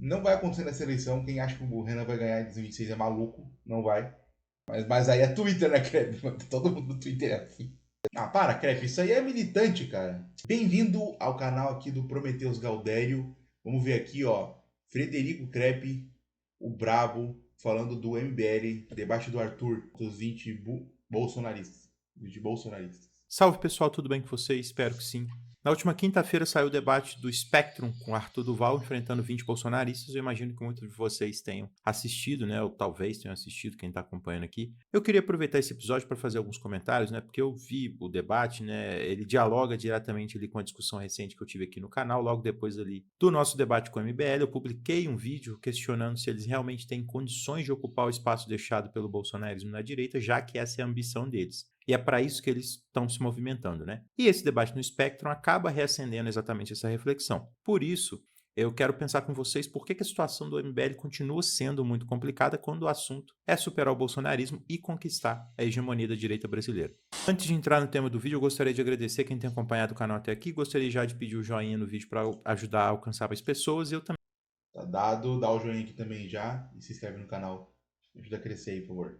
Não vai acontecer nessa eleição. Quem acha que o Renan vai ganhar em 2026 é maluco. Não vai. Mas aí é Twitter, né, Crepe? Todo mundo no Twitter é assim. Ah, para, Crepe. Isso aí é militante, cara. Bem-vindo ao canal aqui do Prometheus Gaudério. Vamos ver aqui, ó. Frederico Crepe, o brabo, falando do MBL, debate do Arthur, dos 20 bolsonaristas. 20 bolsonaristas. Salve pessoal, tudo bem com vocês? Espero que sim. Na última quinta-feira saiu o debate do Spectrum com Arthur Duval enfrentando 20 bolsonaristas. Eu imagino que muitos de vocês tenham assistido, né? Ou talvez tenham assistido, quem está acompanhando aqui. Eu queria aproveitar esse episódio para fazer alguns comentários, né? Porque eu vi o debate, né? Ele dialoga diretamente ali com a discussão recente que eu tive aqui no canal, logo depois ali do nosso debate com o MBL. Eu publiquei um vídeo questionando se eles realmente têm condições de ocupar o espaço deixado pelo bolsonarismo na direita, já que essa é a ambição deles. E é para isso que eles estão se movimentando, né? E esse debate no Spectrum acaba reacendendo exatamente essa reflexão. Por isso, eu quero pensar com vocês por que a situação do MBL continua sendo muito complicada quando o assunto é superar o bolsonarismo e conquistar a hegemonia da direita brasileira. Antes de entrar no tema do vídeo, eu gostaria de agradecer quem tem acompanhado o canal até aqui. Gostaria já de pedir o joinha no vídeo para ajudar a alcançar mais pessoas. Eu também Tá dado. Dá o joinha aqui também já. E se inscreve no canal. Me ajuda a crescer aí, por favor.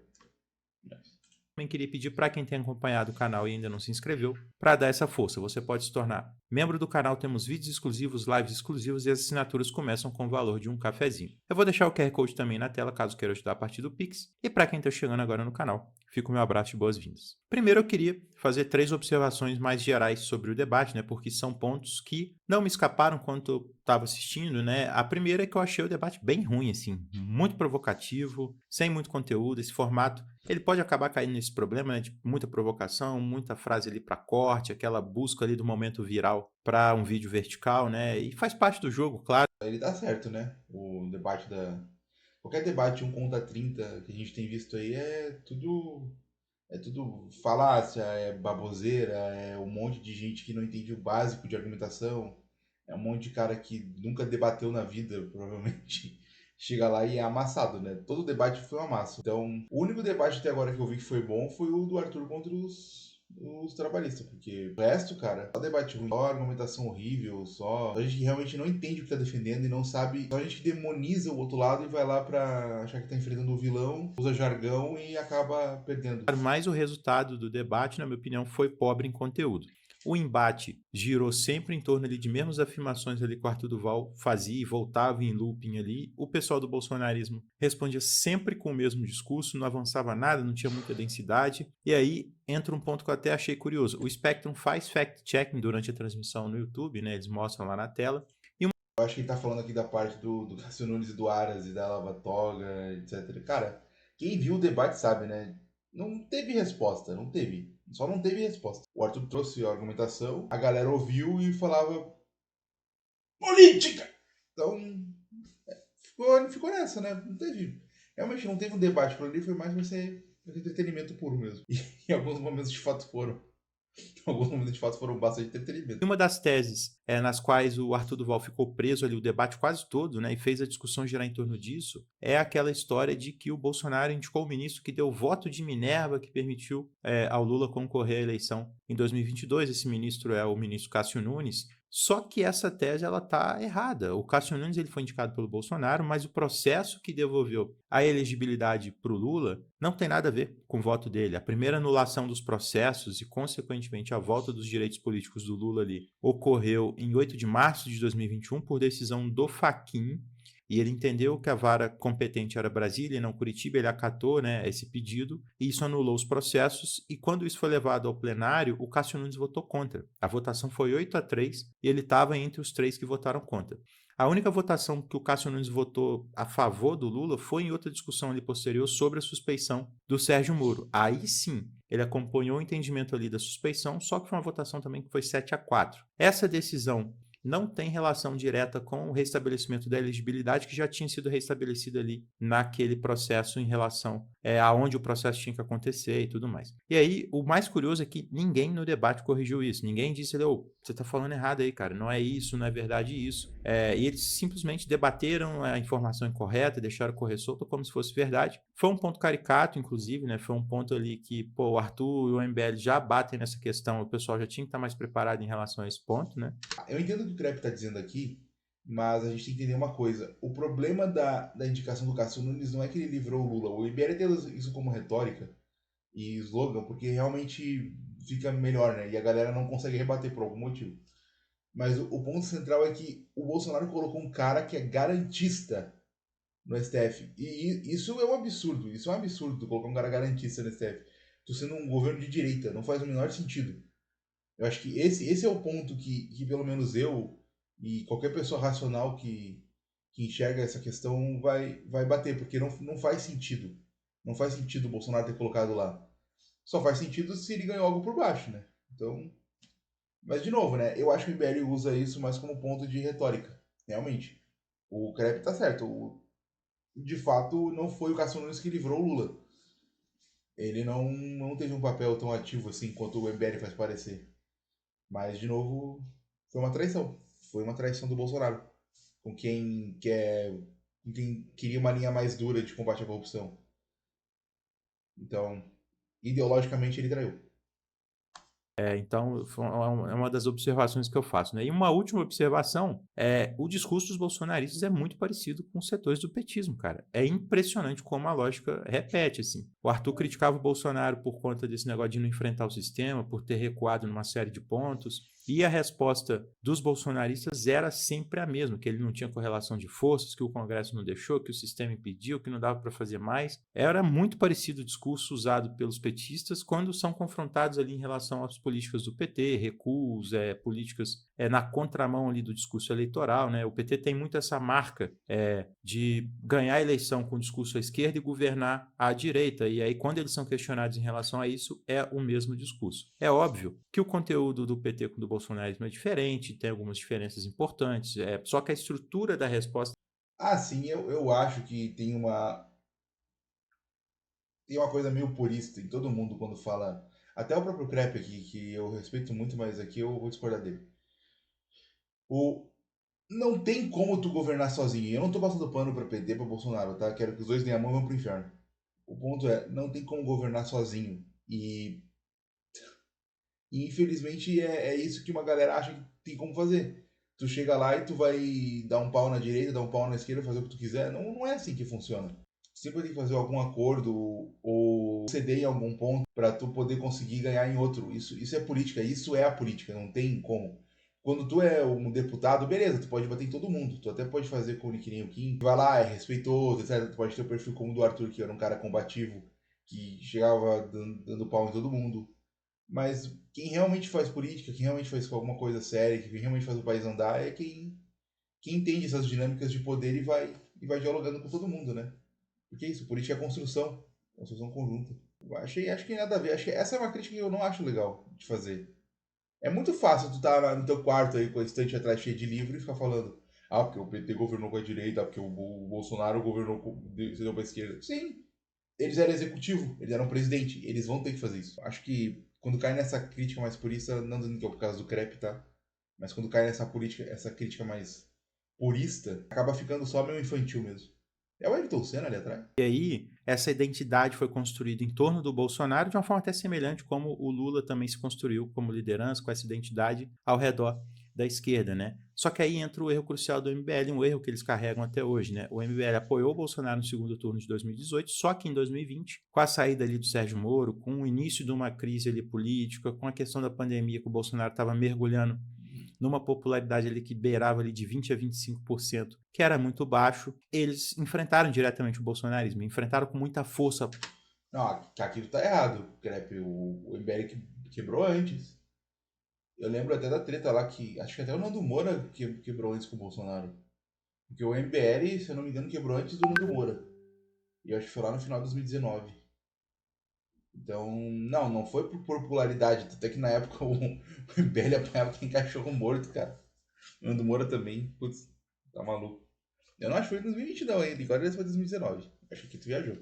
queria pedir para quem tem acompanhado o canal e ainda não se inscreveu, para dar essa força. Você pode se tornar membro do canal, temos vídeos exclusivos, lives exclusivas e as assinaturas começam com o valor de um cafezinho. Eu vou deixar o QR Code também na tela, caso queira ajudar a partir do Pix. E para quem está chegando agora no canal, fica o meu abraço de boas-vindas. Primeiro eu queria fazer 3 observações mais gerais sobre o debate, né, porque são pontos que não me escaparam quando eu estava assistindo, né. A primeira é que eu achei o debate bem ruim, assim, muito provocativo, sem muito conteúdo, esse formato ele pode acabar caindo nesse problema, né, de muita provocação, muita frase ali para corte, aquela busca ali do momento viral para um vídeo vertical, né? E faz parte do jogo, claro. Ele dá certo, né? O debate da. Qualquer debate 1 contra 30 que a gente tem visto aí é tudo. É tudo falácia, é baboseira, é um monte de gente que não entende o básico de argumentação. É um monte de cara que nunca debateu na vida, provavelmente. Chega lá e é amassado, né? Todo debate foi um amasso. Então, o único debate até agora que eu vi que foi bom foi o do Arthur contra os trabalhistas. Porque o resto, cara, só debate ruim, só argumentação horrível, só a gente que realmente não entende o que tá defendendo e não sabe. Só a gente que demoniza o outro lado e vai lá pra achar que tá enfrentando o vilão, usa jargão e acaba perdendo. Mas o resultado do debate, na minha opinião, foi pobre em conteúdo. O embate girou sempre em torno ali de mesmas afirmações ali que o Arthur Duval fazia e voltava em looping ali. O pessoal do bolsonarismo respondia sempre com o mesmo discurso, não avançava nada, não tinha muita densidade. E aí entra um ponto que eu até achei curioso. O Spectrum faz fact-checking durante a transmissão no YouTube, né? Eles mostram lá na tela. Eu acho que ele tá falando aqui da parte do Cássio Nunes e do Aras e da Lava Toga, etc. Cara, quem viu o debate sabe, né? Não teve resposta, não teve. Só não teve resposta. O Arthur trouxe a argumentação, a galera ouviu e falava política! Então, ficou nessa, né? Não teve. Realmente não teve um debate por ali, foi mais pra ser entretenimento puro mesmo. E em alguns momentos de fato foram. Alguns momentos de fato foram bastante entretenimento. Uma das teses nas quais o Arthur Duval ficou preso ali o debate quase todo, né, e fez a discussão girar em torno disso, é aquela história de que o Bolsonaro indicou o ministro que deu o voto de Minerva que permitiu ao Lula concorrer à eleição em 2022. Esse ministro é o ministro Cássio Nunes. Só que essa tese ela está errada. O Cássio Nunes ele foi indicado pelo Bolsonaro, mas o processo que devolveu a elegibilidade para o Lula não tem nada a ver com o voto dele. A primeira anulação dos processos e, consequentemente, a volta dos direitos políticos do Lula ali ocorreu em 8 de março de 2021 por decisão do Fachin, e ele entendeu que a vara competente era Brasília e não Curitiba, ele acatou, né, esse pedido, e isso anulou os processos, e quando isso foi levado ao plenário, o Cássio Nunes votou contra. A votação foi 8-3, e ele estava entre os 3 que votaram contra. A única votação que o Cássio Nunes votou a favor do Lula foi em outra discussão ali posterior sobre a suspeição do Sérgio Moro. Aí sim, ele acompanhou o entendimento ali da suspeição, só que foi uma votação também que foi 7-4. Essa decisão não tem relação direta com o restabelecimento da elegibilidade que já tinha sido restabelecida ali naquele processo em relação aonde o processo tinha que acontecer e tudo mais. E aí, o mais curioso é que ninguém no debate corrigiu isso. Ninguém disse, você está falando errado aí, cara. Não é isso, não é verdade isso. E eles simplesmente debateram a informação incorreta, deixaram correr solto como se fosse verdade. Foi um ponto caricato, inclusive, né? Foi um ponto ali que, o Arthur e o MBL já batem nessa questão, o pessoal já tinha que estar mais preparado em relação a esse ponto, né? Eu entendo o que o Crepe está dizendo aqui, Mas a gente tem que entender uma coisa. O problema da indicação do Cássio Nunes não é que ele livrou o Lula. O MBL tem isso como retórica e slogan, porque realmente fica melhor, né? E a galera não consegue rebater por algum motivo. Mas o ponto central é que o Bolsonaro colocou um cara que é garantista no STF. E isso é um absurdo. Isso é um absurdo, colocar um cara garantista no STF. Tô sendo um governo de direita. Não faz o menor sentido. Eu acho que esse é o ponto que pelo menos eu e qualquer pessoa racional que enxerga essa questão vai bater, porque não faz sentido. Não faz sentido o Bolsonaro ter colocado lá. Só faz sentido se ele ganhou algo por baixo, né? Então, mas de novo, né? Eu acho que o MBL usa isso mais como ponto de retórica. Realmente. O Crepe tá certo. De fato, não foi o Cássio Nunes que livrou o Lula. Ele não teve um papel tão ativo assim quanto o MBL faz parecer. Mas, de novo, foi uma traição. Foi uma traição do Bolsonaro. Com quem quer. Com quem queria uma linha mais dura de combate à corrupção. Então, ideologicamente, ele traiu. Então, é uma das observações que eu faço, né? E uma última observação o discurso dos bolsonaristas é muito parecido com os setores do petismo, cara. É impressionante como a lógica repete, assim. O Arthur criticava o Bolsonaro por conta desse negócio de não enfrentar o sistema, por ter recuado numa série de pontos. E a resposta dos bolsonaristas era sempre a mesma, que ele não tinha correlação de forças, que o Congresso não deixou, que o sistema impediu, que não dava para fazer mais. Era muito parecido o discurso usado pelos petistas quando são confrontados ali em relação às políticas do PT, recuos, políticas na contramão ali do discurso eleitoral, né? O PT tem muito essa marca de ganhar a eleição com o discurso à esquerda e governar à direita. E aí, quando eles são questionados em relação a isso, é o mesmo discurso. É óbvio que o conteúdo do PT com o do bolsonarismo é diferente, tem algumas diferenças importantes, só que a estrutura da resposta. Ah, sim, eu acho que tem uma coisa meio purista em todo mundo quando fala. Até o próprio Crepe aqui, que eu respeito muito, mas aqui eu vou discordar dele. O, não tem como tu governar sozinho. Eu não tô passando pano pra PT, pra Bolsonaro, tá? Quero que os dois deem a mão e vão pro inferno. O ponto é, não tem como governar sozinho. E infelizmente é isso que uma galera acha que tem como fazer. Tu chega lá e tu vai dar um pau na direita, dar um pau na esquerda, fazer o que tu quiser. Não é assim que funciona. Sempre tem que fazer algum acordo ou ceder em algum ponto para tu poder conseguir ganhar em outro. Isso é política, isso é a política, não tem como. Quando tu é um deputado, beleza, tu pode bater em todo mundo. Tu até pode fazer com o Nick nem o Kim. Vai lá, é respeitoso, etc. Tu pode ter o perfil como o do Arthur, que era um cara combativo, que chegava dando pau em todo mundo. Mas quem realmente faz política, quem realmente faz alguma coisa séria, quem realmente faz o país andar é quem entende essas dinâmicas de poder e vai dialogando com todo mundo, né? Porque é isso, política é construção conjunta. Acho que tem nada a ver. Acho que essa é uma crítica que eu não acho legal de fazer. É muito fácil tu estar no teu quarto aí com a estante atrás cheia de livro e ficar falando porque o PT governou com a direita, porque o Bolsonaro governou se deu pra esquerda. Sim, eles eram executivo, eles eram presidente, eles vão ter que fazer isso. Acho que quando cai nessa crítica mais purista, não dizendo que é por causa do crepe, tá? Mas quando cai nessa política, essa crítica mais purista, acaba ficando só meio infantil mesmo. É o Ayrton Senna ali atrás? E aí, essa identidade foi construída em torno do Bolsonaro de uma forma até semelhante como o Lula também se construiu como liderança, com essa identidade ao redor da esquerda, né? Só que aí entra o erro crucial do MBL, um erro que eles carregam até hoje, né? O MBL apoiou o Bolsonaro no segundo turno de 2018, só que em 2020, com a saída ali do Sérgio Moro, com o início de uma crise ali política, com a questão da pandemia que o Bolsonaro estava mergulhando numa popularidade ali que beirava ali de 20 a 25%, que era muito baixo, eles enfrentaram diretamente o bolsonarismo, enfrentaram com muita força. Não, aquilo tá errado, crepe. O MBL quebrou antes. Eu lembro até da treta lá que. Acho que até o Nando Moura quebrou antes com o Bolsonaro. Porque o MBL, se eu não me engano, quebrou antes do Nando Moura. E eu acho que foi lá no final de 2019. Então, não foi por popularidade. Até que na época o MBL apanhava quem cachorro morto, cara. O Nando Moura também. Putz, tá maluco. Eu não acho que foi em 2020 não, hein? Agora ele foi em 2019. Acho que tu viajou.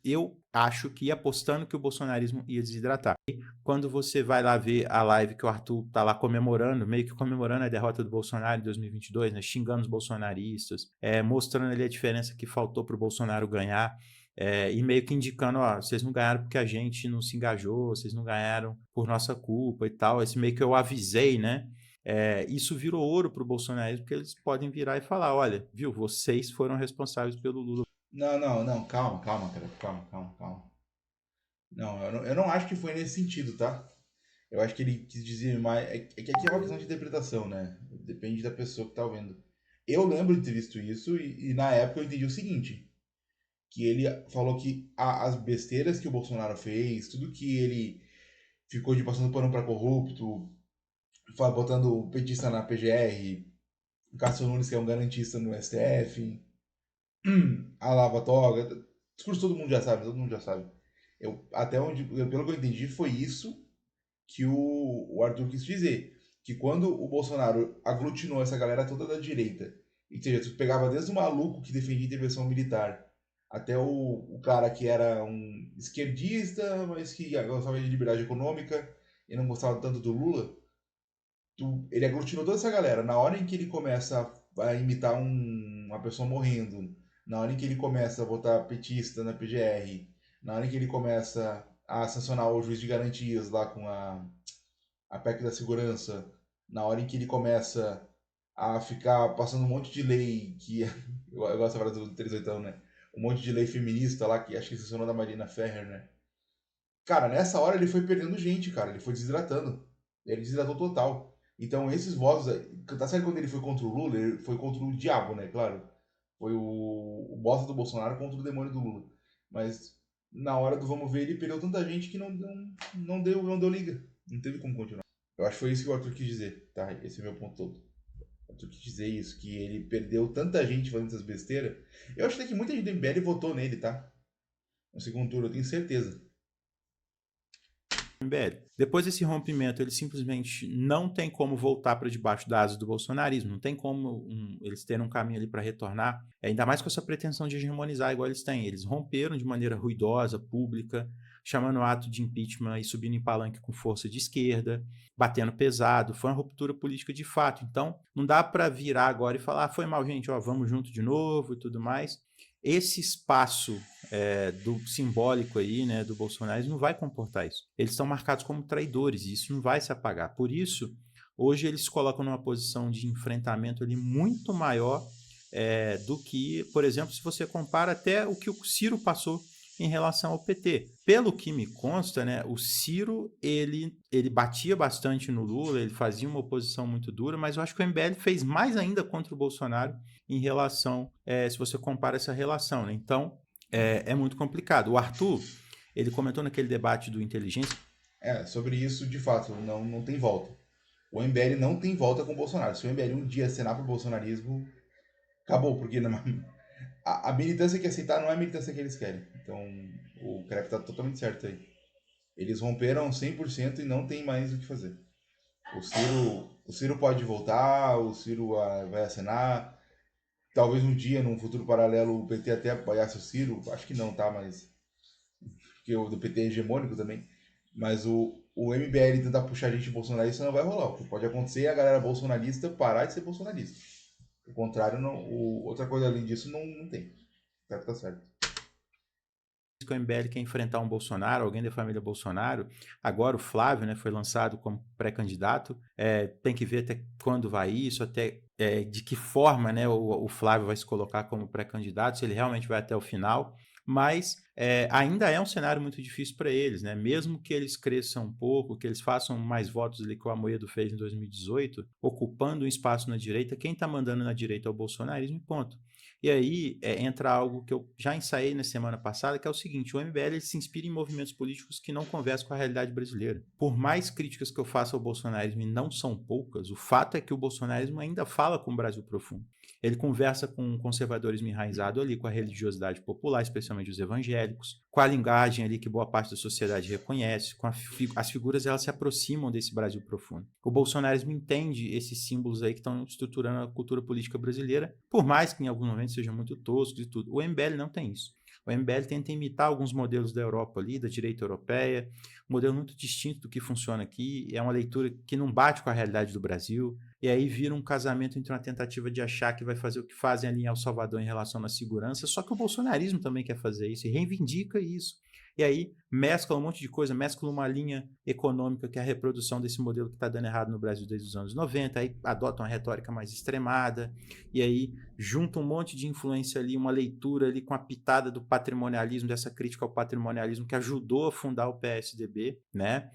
Eu acho que ia apostando que o bolsonarismo ia desidratar. E quando você vai lá ver a live que o Arthur tá lá comemorando, meio que comemorando a derrota do Bolsonaro em 2022, né, xingando os bolsonaristas, mostrando ali a diferença que faltou para o Bolsonaro ganhar, e meio que indicando, vocês não ganharam porque a gente não se engajou, vocês não ganharam por nossa culpa e tal. Esse meio que eu avisei, né? Isso virou ouro para o bolsonarismo, porque eles podem virar e falar, olha, viu, vocês foram responsáveis pelo Lula. Não, não, não, calma, calma, cara, calma, calma, calma. Não, eu não acho que foi nesse sentido, tá? Eu acho que ele quis dizer mais. É que aqui é uma questão de interpretação, né? Depende da pessoa que tá ouvindo. Eu lembro de ter visto isso e na época eu entendi o seguinte: que ele falou que as besteiras que o Bolsonaro fez, tudo que ele ficou de passando pano pra corrupto, botando o petista na PGR, o Cássio Nunes, que é um garantista no STF, a Lava Toga, discurso todo mundo já sabe, todo mundo já sabe. Até onde, pelo que eu entendi, foi isso que o Arthur quis dizer. Que quando o Bolsonaro aglutinou essa galera toda da direita, e seja, tu pegava desde o maluco que defendia intervenção militar, até o cara que era um esquerdista, mas que gostava de liberdade econômica e não gostava tanto do Lula, ele aglutinou toda essa galera. Na hora em que ele começa a imitar uma pessoa morrendo, na hora em que ele começa a botar petista na PGR, na hora em que ele começa a sancionar o juiz de garantias lá com a PEC da segurança, na hora em que ele começa a ficar passando um monte de lei que eu gosto da frase do 38, né? Um monte de lei feminista lá que acho que sancionou da Marina Ferrer, né? Cara, nessa hora ele foi perdendo gente, cara, ele foi desidratando. Ele desidratou total. Então esses votos, tá certo, quando ele foi contra o Lula, ele foi contra o diabo, né? Claro. Foi o bosta do Bolsonaro contra o demônio do Lula. Mas na hora do vamos ver, ele perdeu tanta gente que não deu liga. Não teve como continuar. Eu acho que foi isso que o Arthur quis dizer, tá? Esse é o meu ponto todo. O Arthur quis dizer isso, que ele perdeu tanta gente fazendo essas besteiras. Eu acho até que muita gente do MBL votou nele, tá? No segundo turno, eu tenho certeza. MBL. Depois desse rompimento, ele simplesmente não tem como voltar para debaixo da asa do bolsonarismo, não tem como eles terem um caminho ali para retornar, ainda mais com essa pretensão de hegemonizar igual eles têm. Eles romperam de maneira ruidosa, pública, chamando o ato de impeachment e subindo em palanque com força de esquerda, batendo pesado, foi uma ruptura política de fato. Então, não dá para virar agora e falar, ah, foi mal, gente, ó, vamos junto de novo e tudo mais. Esse espaço do simbólico aí, né, do bolsonarismo não vai comportar isso. Eles estão marcados como traidores e isso não vai se apagar. Por isso, hoje eles se colocam numa posição de enfrentamento ali muito maior do que, por exemplo, se você compara até o que o Ciro passou em relação ao PT. Pelo que me consta, né, o Ciro ele batia bastante no Lula, ele fazia uma oposição muito dura, mas eu acho que o MBL fez mais ainda contra o Bolsonaro em relação, se você compara essa relação. Né? Então, é muito complicado. O Arthur, ele comentou naquele debate do Inteligência. Sobre isso, de fato, não tem volta. O MBL não tem volta com o Bolsonaro. Se o MBL um dia acenar pro bolsonarismo, acabou, porque a militância que aceitar não é a militância que eles querem. Então, o Crep tá totalmente certo aí. Eles romperam 100% e não tem mais o que fazer. O Ciro pode voltar, o Ciro vai acenar. Talvez um dia, num futuro paralelo, o PT até apoiasse o Ciro. Acho que não, tá? Mas. Porque o do PT é hegemônico também. Mas o MBL tentar puxar a gente bolsonarista não vai rolar. O que pode acontecer é a galera bolsonarista parar de ser bolsonarista. O contrário, outra coisa além disso não tem. Tá certo. Que o MBL quer enfrentar um Bolsonaro, alguém da família Bolsonaro. Agora o Flávio, né, foi lançado como pré-candidato. Tem que ver até quando vai isso, até de que forma, né, o Flávio vai se colocar como pré-candidato, se ele realmente vai até o final. Mas ainda é um cenário muito difícil para eles, né? Mesmo que eles cresçam um pouco, que eles façam mais votos ali que o Amoedo fez em 2018, ocupando um espaço na direita, quem está mandando na direita é o bolsonarismo, ponto. E aí entra algo que eu já ensaiei na semana passada, que é o seguinte: o MBL ele se inspira em movimentos políticos que não conversam com a realidade brasileira. Por mais críticas que eu faça ao bolsonarismo, e não são poucas, o fato é que o bolsonarismo ainda fala com o Brasil profundo. Ele conversa com o conservadorismo enraizado ali, com a religiosidade popular, especialmente os evangélicos, com a linguagem ali que boa parte da sociedade reconhece, com as figuras elas se aproximam desse Brasil profundo. O bolsonarismo entende esses símbolos aí que estão estruturando a cultura política brasileira, por mais que em alguns momentos sejam muito toscos e tudo. O MBL não tem isso. O MBL tenta imitar alguns modelos da Europa ali, da direita europeia, um modelo muito distinto do que funciona aqui, é uma leitura que não bate com a realidade do Brasil, e aí vira um casamento entre uma tentativa de achar que vai fazer o que fazem ali em El Salvador em relação à segurança, só que o bolsonarismo também quer fazer isso e reivindica isso. E aí mescla um monte de coisa, mescla uma linha econômica que é a reprodução desse modelo que está dando errado no Brasil desde os anos 90, aí adota uma retórica mais extremada, e aí junta um monte de influência ali, uma leitura ali com a pitada do patrimonialismo, dessa crítica ao patrimonialismo que ajudou a fundar o PSDB, né?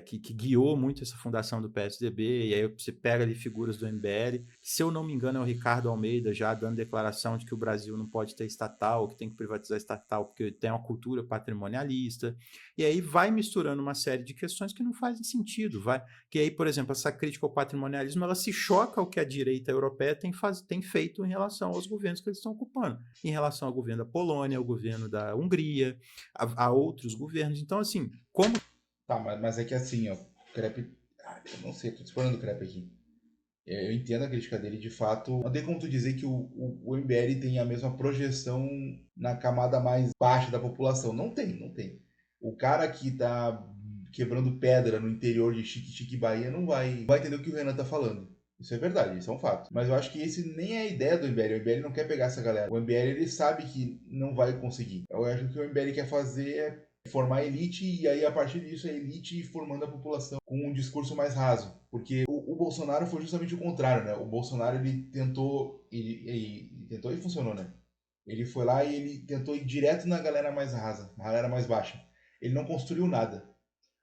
Que guiou muito essa fundação do PSDB, e aí você pega ali figuras do MBL, que, se eu não me engano, é o Ricardo Almeida já dando declaração de que o Brasil não pode ter estatal, que tem que privatizar estatal porque tem uma cultura patrimonialista, e aí vai misturando uma série de questões que não fazem sentido, que aí, por exemplo, essa crítica ao patrimonialismo, ela se choca ao que a direita europeia tem feito em relação aos governos que eles estão ocupando, em relação ao governo da Polônia, ao governo da Hungria, a outros governos. Então, assim, como... Tá, mas é que assim, ó, o Crepe. Ah, eu não sei, tô disparando o Crepe aqui. Eu entendo a crítica dele, de fato. Não tem como tu dizer que o MBL tem a mesma projeção na camada mais baixa da população. Não tem, não tem. O cara que tá quebrando pedra no interior de Chique Bahia não vai entender o que o Renan tá falando. Isso é verdade, isso é um fato. Mas eu acho que esse nem é a ideia do MBL. O MBL não quer pegar essa galera. O MBL, ele sabe que não vai conseguir. Eu acho que o MBL quer fazer é formar a elite, e aí a partir disso a elite formando a população com um discurso mais raso. Porque o Bolsonaro foi justamente o contrário, né? O Bolsonaro, ele tentou, ele tentou e funcionou, né? Ele foi lá e ele tentou ir direto na galera mais rasa, na galera mais baixa. Ele não construiu nada.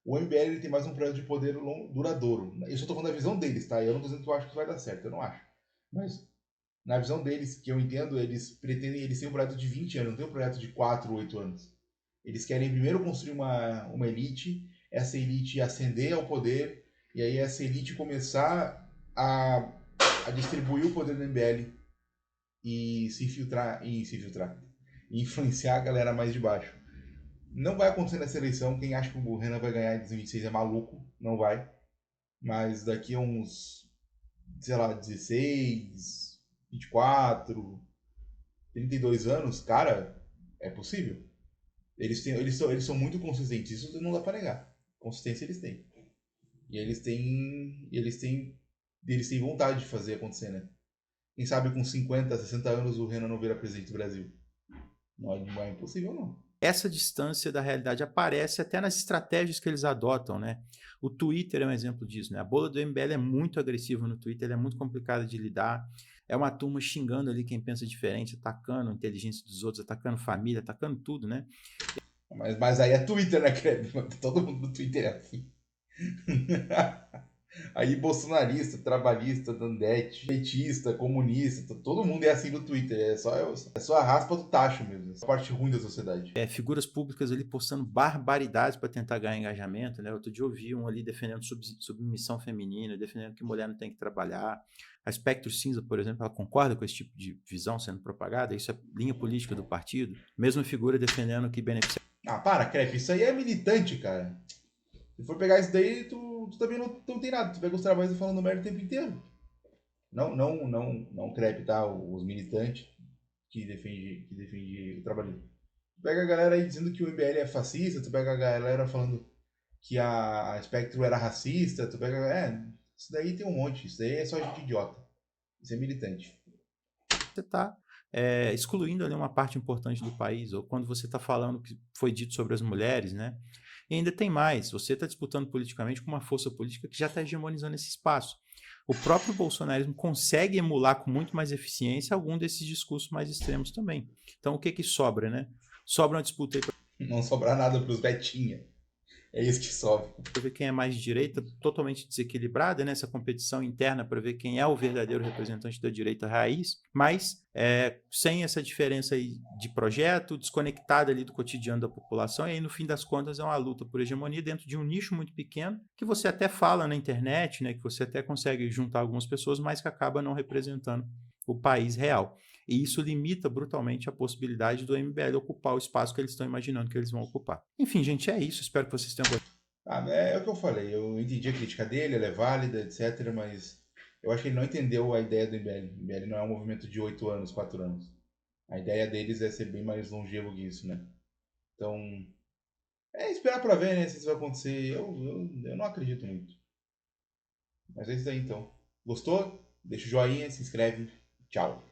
O MBL, ele tem mais um projeto de poder duradouro. Eu só tô falando da visão deles, tá? Eu não tô dizendo que eu acho que vai dar certo, eu não acho. Mas na visão deles, que eu entendo, eles têm um projeto de 20 anos, não tem um projeto de 4 ou 8 anos. Eles querem primeiro construir uma elite, essa elite ascender ao poder, e aí essa elite começar a distribuir o poder do MBL e e influenciar a galera mais de baixo. Não vai acontecer nessa eleição. Quem acha que o Renan vai ganhar em 2026 é maluco, não vai. Mas daqui a uns, sei lá, 16, 24, 32 anos, cara, é possível. Eles são muito consistentes, isso não dá pra negar. Consistência eles têm. E eles têm vontade de fazer acontecer, né? Quem sabe com 50, 60 anos o Renan não vira presidente do Brasil. Não é impossível, não. Essa distância da realidade aparece até nas estratégias que eles adotam, né? O Twitter é um exemplo disso, né? A bola do MBL é muito agressiva no Twitter, ela é muito complicada de lidar. É uma turma xingando ali quem pensa diferente, atacando a inteligência dos outros, atacando família, atacando tudo, né? Mas aí é Twitter, né, Creb? Todo mundo no Twitter é assim. Aí bolsonarista, trabalhista, dandete, petista, comunista, todo mundo é assim no Twitter. É só a raspa do tacho mesmo. Essa parte ruim da sociedade. Figuras públicas ali postando barbaridades para tentar ganhar engajamento, né? Outro dia eu vi um ali defendendo submissão feminina, defendendo que mulher não tem que trabalhar. A Espectro Cinza, por exemplo, ela concorda com esse tipo de visão sendo propagada? Isso é linha política do partido? Mesma figura defendendo que beneficia... Ah, para, Crepe, isso aí é militante, cara. Se for pegar isso daí, tu também não tem nada. Tu pega os trabalhos falando merda o tempo inteiro. Não Crepe, tá? Os militantes que defende o trabalho. Tu pega a galera aí dizendo que o MBL é fascista, tu pega a galera falando que a Spectrum era racista, tu pega. Isso daí tem um monte, isso daí é só gente idiota. Isso é militante. Você está excluindo ali uma parte importante do país, ou quando você está falando que foi dito sobre as mulheres, né? E ainda tem mais, você está disputando politicamente com uma força política que já está hegemonizando esse espaço. O próprio bolsonarismo consegue emular com muito mais eficiência algum desses discursos mais extremos também. Então, o que sobra, né? Sobra uma disputa aí Não sobrar nada pros Betinha. É isso que sobra. para ver quem é mais de direita, totalmente desequilibrada, né? Essa competição interna para ver quem é o verdadeiro representante da direita raiz, mas sem essa diferença aí de projeto, desconectada ali do cotidiano da população, e aí no fim das contas é uma luta por hegemonia dentro de um nicho muito pequeno, que você até fala na internet, né? Que você até consegue juntar algumas pessoas, mas que acaba não representando o país real. E isso limita brutalmente a possibilidade do MBL ocupar o espaço que eles estão imaginando que eles vão ocupar. Enfim, gente, é isso. Espero que vocês tenham gostado. É o que eu falei. Eu entendi a crítica dele, ela é válida, etc. Mas eu acho que ele não entendeu a ideia do MBL. O MBL não é um movimento de 8 anos, 4 anos. A ideia deles é ser bem mais longevo que isso, né? Então, esperar pra ver, né, se isso vai acontecer. Eu não acredito muito. Mas é isso aí, então. Gostou? Deixa o joinha, se inscreve. Tchau.